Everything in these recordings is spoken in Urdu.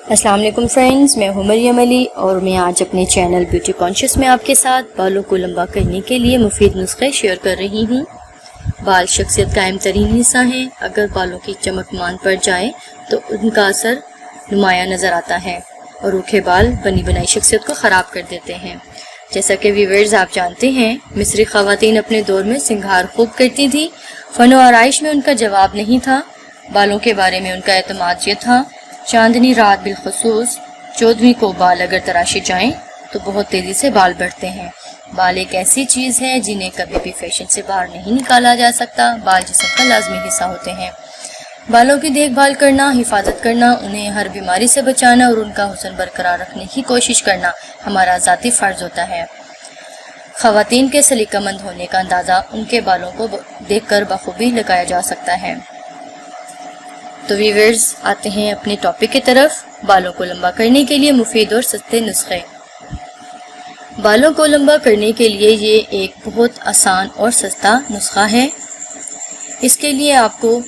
السلام علیکم فرینڈز، میں ہوں مریم علی اور میں آج اپنے چینل بیوٹی کانشیس میں آپ کے ساتھ بالوں کو لمبا کرنے کے لیے مفید نسخے شیئر کر رہی ہوں۔ بال شخصیت کا اہم ترین حصہ ہیں۔ اگر بالوں کی چمک مان پڑ جائے تو ان کا اثر نمایاں نظر آتا ہے اور روکھے بال بنی بنائی شخصیت کو خراب کر دیتے ہیں۔ جیسا کہ ویورز آپ جانتے ہیں، مصری خواتین اپنے دور میں سنگھار خوب کرتی تھیں۔ فن و آرائش میں ان کا جواب نہیں تھا۔ بالوں کے بارے میں ان کا اعتماد یہ تھا، چاندنی رات بالخصوص 14ویں کو بال اگر تراشے جائیں تو بہت تیزی سے بال بڑھتے ہیں۔ بال ایک ایسی چیز ہے جنہیں کبھی بھی فیشن سے باہر نہیں نکالا جا سکتا۔ بال جسم کا لازمی حصہ ہوتے ہیں۔ بالوں کی دیکھ بھال کرنا، حفاظت کرنا، انہیں ہر بیماری سے بچانا اور ان کا حسن برقرار رکھنے کی کوشش کرنا ہمارا ذاتی فرض ہوتا ہے۔ خواتین کے سلیقہ مند ہونے کا اندازہ ان کے بالوں کو دیکھ کر بخوبی لگایا جا سکتا ہے۔ تو ویورز آتے ہیں اپنے ٹاپک کی طرف، بالوں کو لمبا کرنے کے لیے مفید اور سستے نسخے۔ بالوں کو لمبا کرنے کے لیے یہ ایک بہت آسان اور سستا نسخہ ہے۔ اس کے لیے آپ کو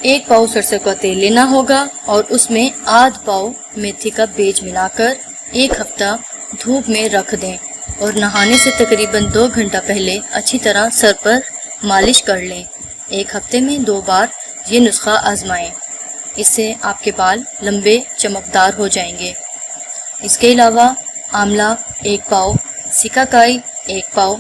1 پاؤ سرسوں کا تیل لینا ہوگا اور اس میں آدھ پاؤ میتھی کا بیج ملا کر 1 ہفتہ دھوپ میں رکھ دیں اور نہانے سے تقریباً 2 گھنٹہ پہلے اچھی طرح سر پر مالش کر لیں۔ 1 ہفتے میں 2 بار یہ نسخہ آزمائیں، اس سے آپ کے بال لمبے چمکدار ہو جائیں گے۔ اس کے علاوہ آملہ 1 پاؤ، سیکاکائی 1 پاؤ،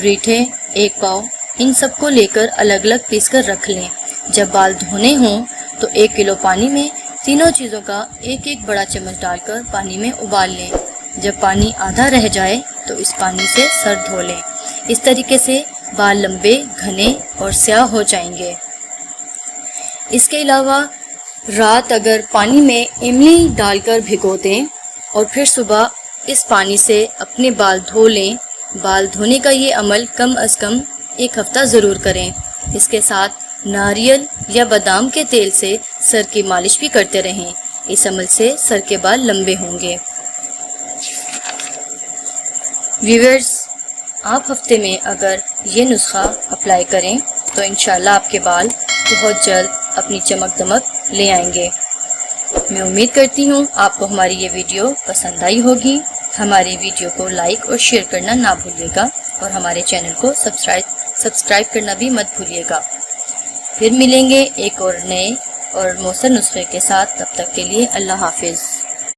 ریٹھے 1 پاؤ، ان سب کو لے کر الگ الگ پیس کر رکھ لیں۔ جب بال دھونے ہوں تو 1 کلو پانی میں تینوں چیزوں کا 1 بڑا چمچ ڈال کر پانی میں ابال لیں۔ جب پانی آدھا رہ جائے تو اس پانی سے سر دھو لیں۔ اس طریقے سے بال لمبے، گھنے اور سیاہ ہو جائیں گے۔ اس کے علاوہ رات اگر پانی میں املی ڈال کر بھگو دیں اور پھر صبح اس پانی سے اپنے بال دھو لیں۔ بال دھونے کا یہ عمل کم از کم 1 ہفتہ ضرور کریں۔ اس کے ساتھ ناریل یا بادام کے تیل سے سر کی مالش بھی کرتے رہیں۔ اس عمل سے سر کے بال لمبے ہوں گے۔ ویورز، آپ ہفتے میں اگر یہ نسخہ اپلائی کریں تو انشاءاللہ آپ کے بال بہت جلد اپنی چمک دمک لے آئیں گے۔ میں امید کرتی ہوں آپ کو ہماری یہ ویڈیو پسند آئی ہوگی۔ ہماری ویڈیو کو لائک اور شیئر کرنا نہ بھولیے گا اور ہمارے چینل کو سبسکرائب کرنا بھی مت بھولیے گا۔ پھر ملیں گے ایک اور نئے اور مؤثر نسخے کے ساتھ۔ تب تک کے لیے اللہ حافظ۔